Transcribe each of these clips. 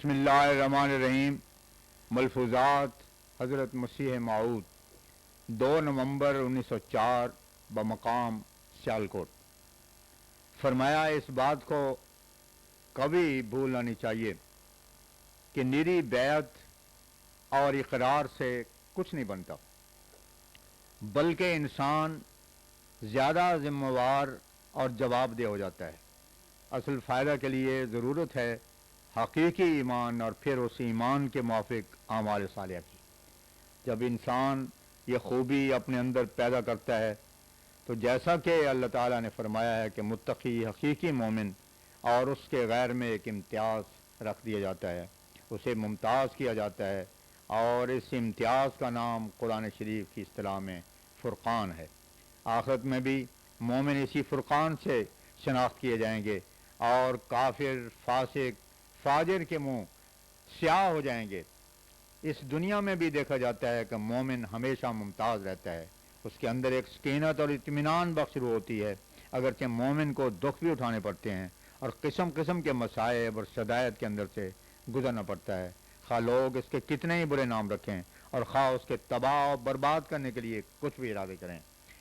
بسم اللہ الرحمن الرحیم۔ ملفوظات حضرت مسیح موعود 2 نومبر 1904 بمقام سیالکوٹ۔ فرمایا اس بات کو کبھی بھولنا نہیں چاہیے کہ نیری بیعت اور اقرار سے کچھ نہیں بنتا، بلکہ انسان زیادہ ذمہ وار اور جواب دہ ہو جاتا ہے۔ اصل فائدہ کے لیے ضرورت ہے حقیقی ایمان اور پھر اس ایمان کے موافق اعمال صالحہ کی۔ جب انسان یہ خوبی اپنے اندر پیدا کرتا ہے تو جیسا کہ اللہ تعالیٰ نے فرمایا ہے کہ متقی حقیقی مومن، اور اس کے غیر میں ایک امتیاز رکھ دیا جاتا ہے، اسے ممتاز کیا جاتا ہے، اور اس امتیاز کا نام قرآن شریف کی اصطلاح میں فرقان ہے۔ آخرت میں بھی مومن اسی فرقان سے شناخت کیے جائیں گے، اور کافر، فاسق، فاجر کے منہ سیاہ ہو جائیں گے۔ اس دنیا میں بھی دیکھا جاتا ہے کہ مومن ہمیشہ ممتاز رہتا ہے، اس کے اندر ایک سکینت اور اطمینان بخش روح ہوتی ہے، اگرچہ مومن کو دکھ بھی اٹھانے پڑتے ہیں اور قسم قسم کے مصائب اور شدائد کے اندر سے گزرنا پڑتا ہے، خواہ لوگ اس کے کتنے ہی برے نام رکھیں اور خواہ اس کے تباہ و برباد کرنے کے لیے کچھ بھی ارادے کریں،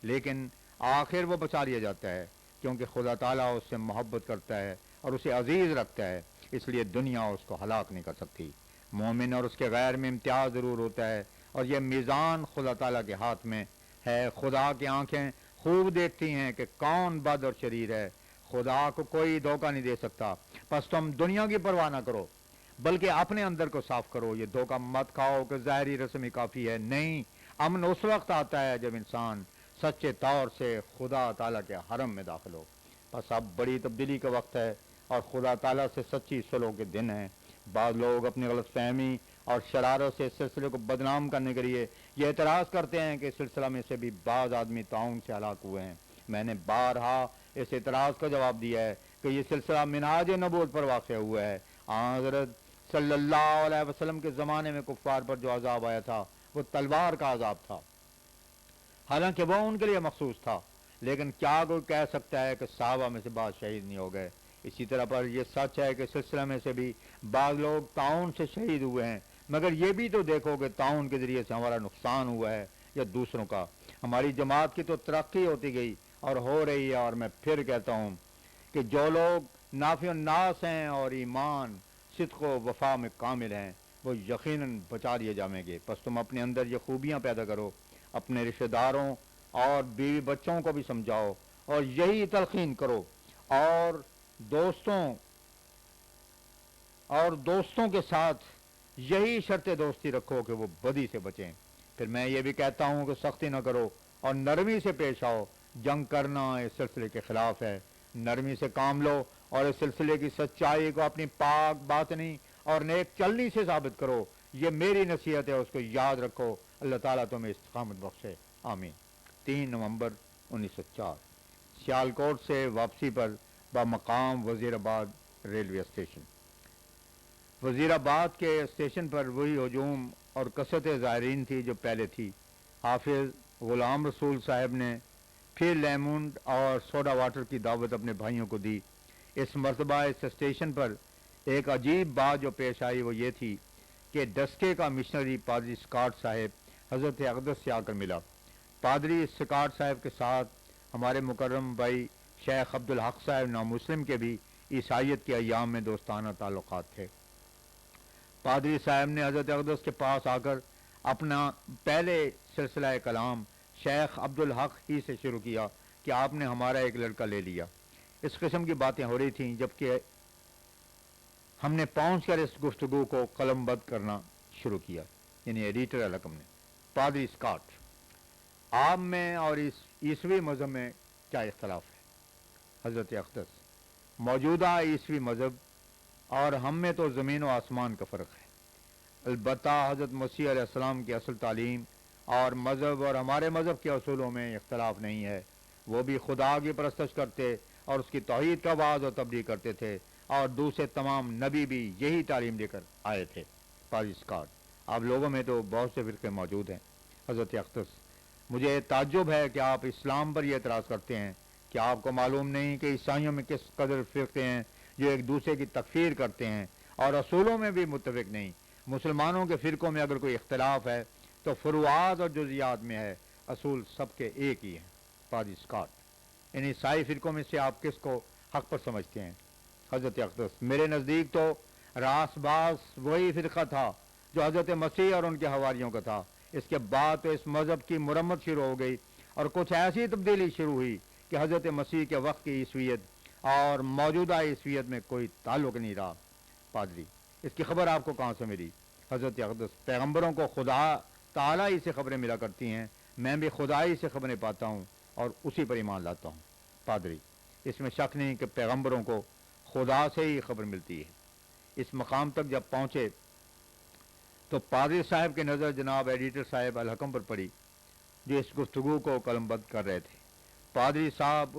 لیکن آخر وہ بچا لیا جاتا ہے، کیونکہ خدا تعالیٰ اس سے محبت کرتا ہے اور اسے عزیز رکھتا ہے، اس لیے دنیا اس کو ہلاک نہیں کر سکتی۔ مومن اور اس کے غیر میں امتیاز ضرور ہوتا ہے، اور یہ میزان خدا تعالیٰ کے ہاتھ میں ہے۔ خدا کی آنکھیں خوب دیکھتی ہیں کہ کون بد اور شریر ہے، خدا کو کوئی دھوکہ نہیں دے سکتا۔ پس تم دنیا کی پرواہ نہ کرو، بلکہ اپنے اندر کو صاف کرو۔ یہ دھوکہ مت کھاؤ کہ ظاہری رسم ہی کافی ہے، نہیں، امن اس وقت آتا ہے جب انسان سچے طور سے خدا تعالیٰ کے حرم میں داخل ہو۔ بس اب بڑی تبدیلی کا وقت ہے اور خدا تعالیٰ سے سچی صلح کے دن ہیں۔ بعض لوگ اپنی غلط فہمی اور شرارت سے اس سلسلے کو بدنام کرنے کے لیے یہ اعتراض کرتے ہیں کہ اس سلسلہ میں سے بھی بعض آدمی طاعون سے ہلاک ہوئے ہیں۔ میں نے بارہا اس اعتراض کا جواب دیا ہے کہ یہ سلسلہ منہاج نبوت پر واقع ہوا ہے۔ حضرت صلی اللہ علیہ وسلم کے زمانے میں کفار پر جو عذاب آیا تھا وہ تلوار کا عذاب تھا، حالانکہ وہ ان کے لیے مخصوص تھا، لیکن کیا کوئی کہہ سکتا ہے کہ صحابہ میں سے بعض شہید نہیں ہو گئے؟ اسی طرح پر یہ سچ ہے کہ سلسلہ میں سے بھی بعض لوگ طاعون سے شہید ہوئے ہیں، مگر یہ بھی تو دیکھو کہ طاعون کے ذریعے سے ہمارا نقصان ہوا ہے یا دوسروں کا۔ ہماری جماعت کی تو ترقی ہوتی گئی اور ہو رہی ہے، اور میں پھر کہتا ہوں کہ جو لوگ نافع الناس ہیں اور ایمان، صدق و وفا میں کامل ہیں، وہ یقیناً بچا لیے جائیں گے۔ پس تم اپنے اندر یہ خوبیاں پیدا کرو، اپنے رشتہ داروں اور بیوی بچوں کو بھی سمجھاؤ اور یہی تلقین کرو، اور دوستوں کے ساتھ یہی شرط دوستی رکھو کہ وہ بدی سے بچیں۔ پھر میں یہ بھی کہتا ہوں کہ سختی نہ کرو اور نرمی سے پیش آؤ۔ جنگ کرنا اس سلسلے کے خلاف ہے، نرمی سے کام لو اور اس سلسلے کی سچائی کو اپنی پاک باطنی اور نیک چلنی سے ثابت کرو۔ یہ میری نصیحت ہے، اس کو یاد رکھو۔ اللہ تعالیٰ تمہیں استقامت بخشے، آمین۔ 3 نومبر 1904 سیالکوٹ سے واپسی پر بمقام وزیر آباد ریلوے اسٹیشن۔ وزیر آباد کے اسٹیشن پر وہی ہجوم اور کثرت زائرین تھی جو پہلے تھی۔ حافظ غلام رسول صاحب نے پھر لیمونڈ اور سوڈا واٹر کی دعوت اپنے بھائیوں کو دی۔ اس مرتبہ اس اسٹیشن پر ایک عجیب بات جو پیش آئی وہ یہ تھی کہ ڈسکے کا مشنری پادری اسکاٹ صاحب حضرت اقدس سے آ کر ملا۔ پادری اسکاٹ صاحب کے ساتھ ہمارے مکرم بھائی شیخ عبدالحق صاحب نامسلم کے بھی عیسائیت کے ایام میں دوستانہ تعلقات تھے۔ پادری صاحب نے حضرت اقدس کے پاس آ کر اپنا پہلے سلسلہ کلام شیخ عبدالحق ہی سے شروع کیا کہ آپ نے ہمارا ایک لڑکا لے لیا۔ اس قسم کی باتیں ہو رہی تھیں، جبکہ ہم نے پہنچ کر اس گفتگو کو قلم بند کرنا شروع کیا، یعنی ایڈیٹر الحکم نے۔ پادری اسکاٹ، آپ میں اور اس عیسوی مذہب میں کیا اختلاف ہے؟ حضرت اقدس، موجودہ عیسوی مذہب اور ہم میں تو زمین و آسمان کا فرق ہے۔ البتہ حضرت مسیح علیہ السلام کی اصل تعلیم اور مذہب اور ہمارے مذہب کے اصولوں میں اختلاف نہیں ہے۔ وہ بھی خدا کی پرستش کرتے اور اس کی توحید کا وعظ و تبلیغ کرتے تھے، اور دوسرے تمام نبی بھی یہی تعلیم دے کر آئے تھے۔ پادری اسکاٹ، آپ لوگوں میں تو بہت سے فرقے موجود ہیں۔ حضرت اقدس، مجھے تعجب ہے کہ آپ اسلام پر یہ اعتراض کرتے ہیں۔ کیا آپ کو معلوم نہیں کہ عیسائیوں میں کس قدر فرقے ہیں جو ایک دوسرے کی تکفیر کرتے ہیں اور اصولوں میں بھی متفق نہیں. مسلمانوں کے فرقوں میں اگر کوئی اختلاف ہے تو فروعات اور جزیات میں ہے, اصول سب کے ایک ہی ہیں. پادری اسکاٹ. ان عیسائی فرقوں میں سے آپ کس کو حق پر سمجھتے ہیں؟ حضرت اقدس: میرے نزدیک تو راس باس وہی فرقہ تھا جو حضرت مسیح اور ان کے حواریوں کا تھا. اس کے بعد تو اس مذہب کی مرمت شروع ہو گئی اور کچھ ایسی تبدیلی شروع ہوئی کہ حضرت مسیح کے وقت کی عیسویت اور موجودہ عیسویت میں کوئی تعلق نہیں رہا. پادری: اس کی خبر آپ کو کہاں سے ملی؟ حضرت اقدس: پیغمبروں کو خدا تعالیٰ ہی سے خبریں ملا کرتی ہیں, میں بھی خدا ہی سے خبریں پاتا ہوں اور اسی پر ایمان لاتا ہوں. پادری: اس میں شک نہیں کہ پیغمبروں کو خدا سے ہی خبر ملتی ہے. اس مقام تک جب پہنچے تو پادری صاحب کی نظر جناب ایڈیٹر صاحب الحکم پر پڑی جو اس گفتگو کو قلم بند کر رہے تھے. پادری صاحب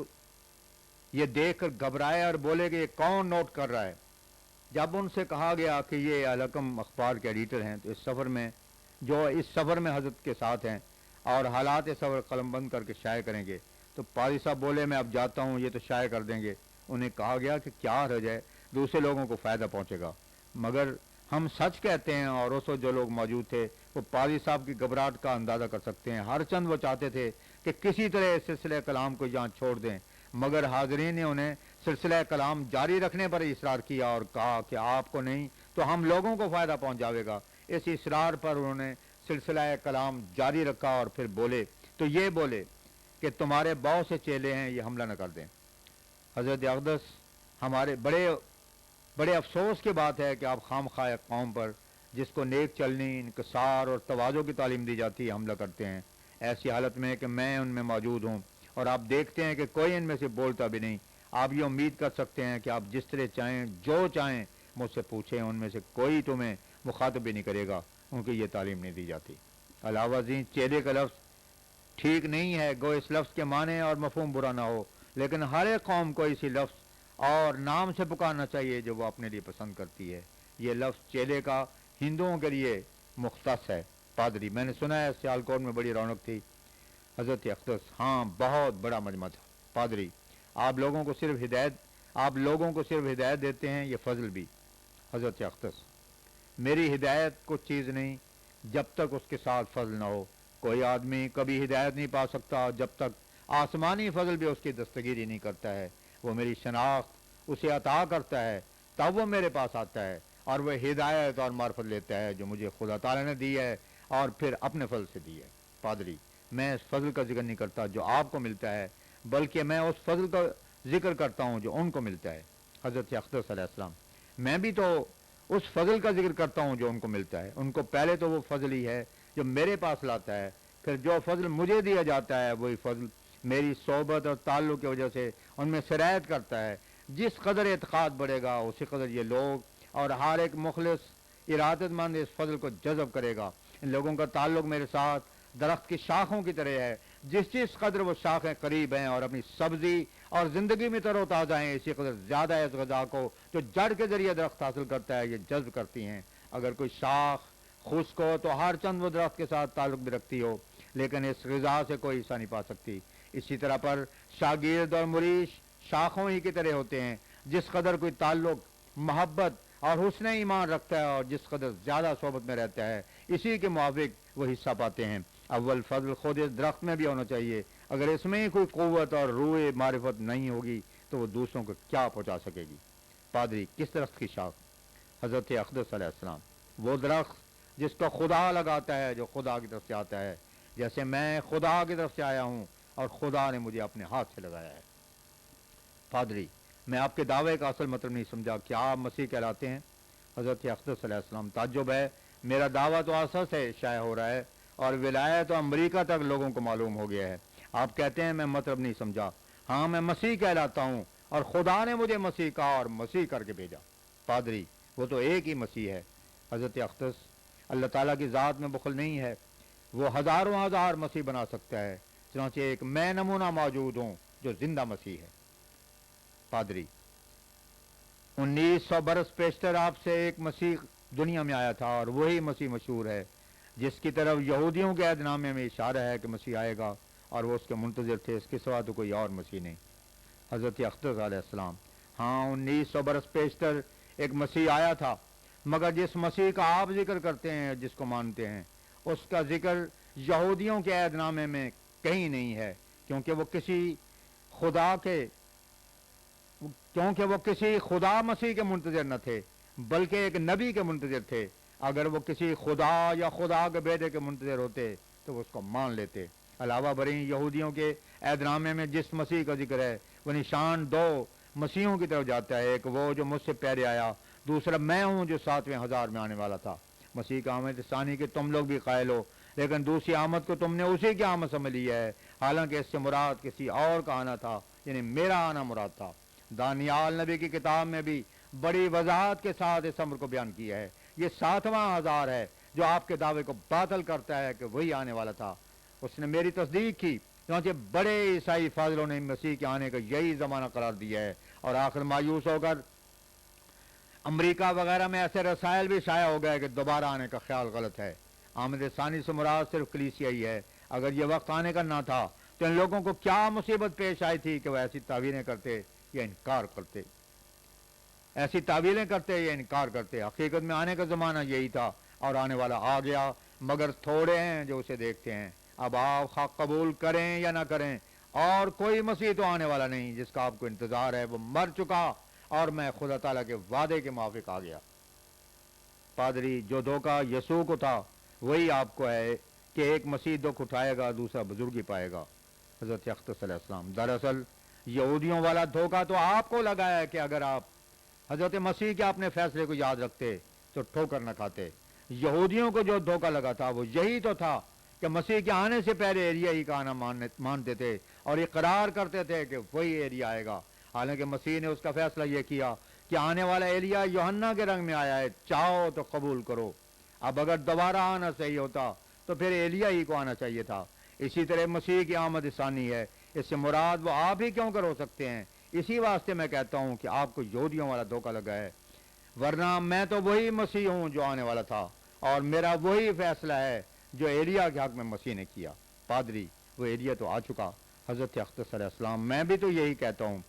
یہ دیکھ کر گھبرائے اور بولے کہ یہ کون نوٹ کر رہا ہے؟ جب ان سے کہا گیا کہ یہ الحکم اخبار کے ایڈیٹر ہیں تو اس سفر میں حضرت کے ساتھ ہیں اور حالات سفر قلم بند کر کے شائع کریں گے, تو پادری صاحب بولے میں اب جاتا ہوں, یہ تو شائع کر دیں گے. انہیں کہا گیا کہ کیا حرج ہے, دوسرے لوگوں کو فائدہ پہنچے گا. مگر ہم سچ کہتے ہیں, اور اس وقت جو لوگ موجود تھے وہ پادری صاحب کی گھبراہٹ کا اندازہ کر سکتے ہیں. ہر چند وہ چاہتے تھے کہ کسی طرح اس سلسلہ کلام کو یہاں چھوڑ دیں, مگر حاضرین نے انہیں سلسلہ کلام جاری رکھنے پر اصرار کیا اور کہا کہ آپ کو نہیں تو ہم لوگوں کو فائدہ پہنچ جاوے گا. اس اصرار پر انہوں نے سلسلہ کلام جاری رکھا اور پھر یہ بولے کہ تمہارے بہت سے چیلے ہیں, یہ حملہ نہ کر دیں. حضرت اقدس: ہمارے بڑے افسوس کی بات ہے کہ آپ خام خواہ قوم پر جس کو نیک چلنی, انکسار اور تواضع کی تعلیم دی جاتی ہے حملہ کرتے ہیں, ایسی حالت میں کہ میں ان میں موجود ہوں اور آپ دیکھتے ہیں کہ کوئی ان میں سے بولتا بھی نہیں. آپ یہ امید کر سکتے ہیں کہ آپ جس طرح چاہیں جو چاہیں مجھ سے پوچھیں, ان میں سے کوئی تمہیں مخاطب بھی نہیں کرے گا کیونکہ یہ تعلیم نہیں دی جاتی. علاوہ ازیں چیلے کا لفظ ٹھیک نہیں ہے, گو اس لفظ کے معنی اور مفہوم برا نہ ہو, لیکن ہر ایک قوم کو اسی لفظ اور نام سے پکارنا چاہیے جو وہ اپنے لیے پسند کرتی ہے. یہ لفظ چیلے کا ہندوؤں کے لیے مختص ہے. پادری: میں نے سنا ہے سیالکوٹ میں بڑی رونق تھی. حضرت اقدس: ہاں, بہت بڑا مجمع تھا. پادری: آپ لوگوں کو صرف ہدایت دیتے ہیں, یہ فضل بھی. حضرت اقدس: میری ہدایت کچھ چیز نہیں جب تک اس کے ساتھ فضل نہ ہو. کوئی آدمی کبھی ہدایت نہیں پا سکتا جب تک آسمانی فضل بھی اس کی دستگیری نہیں کرتا ہے. وہ میری شناخت اسے عطا کرتا ہے تب وہ میرے پاس آتا ہے اور وہ ہدایت اور معرفت لیتا ہے جو مجھے خدا تعالیٰ نے دی ہے اور پھر اپنے فضل سے دی ہے. پادری: میں اس فضل کا ذکر نہیں کرتا جو آپ کو ملتا ہے, بلکہ میں اس فضل کا ذکر کرتا ہوں جو ان کو ملتا ہے. حضرت اقدس علیہ السلام: میں بھی تو اس فضل کا ذکر کرتا ہوں جو ان کو ملتا ہے. ان کو پہلے تو وہ فضل ہی ہے جو میرے پاس لاتا ہے, پھر جو فضل مجھے دیا جاتا ہے وہی فضل میری صحبت اور تعلق کی وجہ سے ان میں سرایت کرتا ہے. جس قدر اعتقاد بڑھے گا اسی قدر یہ لوگ اور ہر ایک مخلص ارادت مند اس فضل کو جذب کرے گا. ان لوگوں کا تعلق میرے ساتھ درخت کی شاخوں کی طرح ہے. جس قدر وہ شاخیں قریب ہیں اور اپنی سبزی اور زندگی میں تر و تازہ ہیں, اسی قدر زیادہ اس غذا کو جو جڑ کے ذریعے درخت حاصل کرتا ہے یہ جذب کرتی ہیں. اگر کوئی شاخ خشک ہو تو ہر چند وہ درخت کے ساتھ تعلق بھی رکھتی ہو, لیکن اس غذا سے کوئی حصہ نہیں پا سکتی. اسی طرح پر شاگرد اور مریش شاخوں ہی کی طرح ہوتے ہیں. جس قدر کوئی تعلق, محبت اور حسن ایمان رکھتا ہے اور جس قدر زیادہ صحبت میں رہتا ہے اسی کے موافق وہ حصہ پاتے ہیں. اول فضل خود اس درخت میں بھی ہونا چاہیے. اگر اس میں ہی کوئی قوت اور روح معرفت نہیں ہوگی تو وہ دوسروں کو کیا پہنچا سکے گی. پادری: کس درخت کی شاخ؟ حضرت اقدس علیہ السلام: وہ درخت جس کو خدا لگاتا ہے جو خدا کی طرف سے آتا ہے, جیسے میں خدا کی طرف سے آیا ہوں اور خدا نے مجھے اپنے ہاتھ سے لگایا ہے. پادری: میں آپ کے دعوے کا اصل مطلب نہیں سمجھا, کیا آپ مسیح کہلاتے ہیں؟ حضرت اقدس علیہ السلام: تعجب ہے, میرا دعویٰ تو اثر سے شائع ہو رہا ہے اور ولایت و امریکہ تک لوگوں کو معلوم ہو گیا ہے. آپ کہتے ہیں میں مطلب نہیں سمجھا. ہاں, میں مسیح کہلاتا ہوں اور خدا نے مجھے مسیح کہا اور مسیح کر کے بھیجا. پادری: وہ تو ایک ہی مسیح ہے. حضرت اقدس: اللہ تعالیٰ کی ذات میں بخل نہیں ہے, وہ ہزاروں ہزار مسیح بنا سکتا ہے, چنانچہ ایک میں نمونہ موجود ہوں جو زندہ مسیح ہے. پادری: 1900 برس پیشتر آپ سے ایک مسیح دنیا میں آیا تھا اور وہی مسیح مشہور ہے جس کی طرف یہودیوں کے عہد نامے میں اشارہ ہے کہ مسیح آئے گا اور وہ اس کے منتظر تھے, اس کے سوا تو کوئی اور مسیح نہیں. حضرت اقدس علیہ السلام: ہاں, 1900 برس پیشتر ایک مسیح آیا تھا مگر جس مسیح کا آپ ذکر کرتے ہیں، جس کو مانتے ہیں، اس کا ذکر یہودیوں کے عہد نامے میں کہیں نہیں ہے، کیونکہ وہ کسی خدا مسیح کے منتظر نہ تھے، بلکہ ایک نبی کے منتظر تھے۔ اگر وہ کسی خدا یا خدا کے بیٹے کے منتظر ہوتے تو وہ اس کو مان لیتے۔ علاوہ بریں یہودیوں کے عہد نامے میں جس مسیح کا ذکر ہے، وہ نشان دو مسیحوں کی طرف جاتا ہے، ایک وہ جو مجھ سے پہلے آیا، دوسرا میں ہوں جو 7ویں ہزار میں آنے والا تھا۔ مسیح کا آمد ثانی کے تم لوگ بھی قائل ہو، لیکن دوسری آمد کو تم نے اسی کی آمد سمجھ لی ہے، حالانکہ اس سے مراد کسی اور کا آنا تھا، یعنی میرا آنا مراد تھا۔ دانیال نبی کی کتاب میں بھی بڑی وضاحت کے ساتھ اس امر کو بیان کیا ہے۔ یہ 7واں ہزار ہے جو آپ کے دعوے کو باطل کرتا ہے کہ وہی آنے والا تھا۔ اس نے میری تصدیق کی، چنانچہ بڑے عیسائی فاضلوں نے مسیح کے آنے کا یہی زمانہ قرار دیا ہے، اور آخر مایوس ہو کر امریکہ وغیرہ میں ایسے رسائل بھی شائع ہو گئے کہ دوبارہ آنے کا خیال غلط ہے۔ آمد ثانی سے مراد صرف کلیسیا ہی ہے۔ اگر یہ وقت آنے کا نہ تھا تو ان لوگوں کو کیا مصیبت پیش آئی تھی کہ وہ ایسی تعویلیں کرتے یا انکار کرتے۔ حقیقت میں آنے کا زمانہ یہی تھا، اور آنے والا آ گیا، مگر تھوڑے ہیں جو اسے دیکھتے ہیں۔ اب آپ حق قبول کریں یا نہ کریں، اور کوئی مسیح تو آنے والا نہیں جس کا آپ کو انتظار ہے، وہ مر چکا، اور میں خدا تعالیٰ کے وعدے کے موافق آ گیا۔ پادری، جو دھوکہ یسوع کو تھا وہی آپ کو ہے کہ ایک مسیح دکھ اٹھائے گا، دوسرا بزرگی پائے گا، حضرت اختص علیہ السلام۔ دراصل یہودیوں والا دھوکہ تو آپ کو لگا ہے کہ اگر آپ حضرت مسیح کے اپنے فیصلے کو یاد رکھتے تو ٹھوکر نہ کھاتے۔ یہودیوں کو جو دھوکہ لگا تھا وہ یہی تو تھا کہ مسیح کے آنے سے پہلے ایلیا ہی کا آنا مانتے تھے، اور اقرار کرتے تھے کہ وہی ایلیا آئے گا، حالانکہ مسیح نے اس کا فیصلہ یہ کیا کہ آنے والا ایلیا یوحنا کے رنگ میں آیا ہے، چاہو تو قبول کرو۔ اب اگر دوبارہ آنا صحیح ہوتا تو پھر ایلیا ہی کو آنا چاہیے تھا۔ اسی طرح مسیح کی آمد ثانی ہے، اس سے مراد وہ آپ ہی کیوں کر ہو سکتے ہیں؟ اسی واسطے میں کہتا ہوں کہ آپ کو یہودیوں والا دھوکہ لگا ہے، ورنہ میں تو وہی مسیح ہوں جو آنے والا تھا، اور میرا وہی فیصلہ ہے جو ایلیا کے حق میں مسیح نے کیا۔ پادری، وہ ایلیا تو آ چکا، حضرت اختص علیہ السلام۔ میں بھی تو یہی کہتا ہوں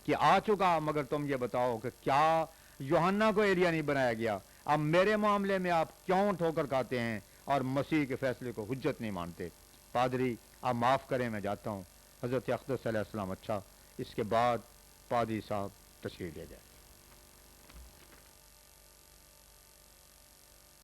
کہ آ چکا، مگر تم یہ بتاؤ کہ کیا یوحنا کو ایلیا نہیں بنایا گیا؟ اب میرے معاملے میں آپ کیوں ٹھوکر کھاتے ہیں اور مسیح کے فیصلے کو حجت نہیں مانتے؟ پادری، آپ معاف کریں، میں جاتا ہوں۔ حضرت اختص علیہ السلام۔ اچھا، اس کے بعد پادری صاحب تشریف لے جائیں۔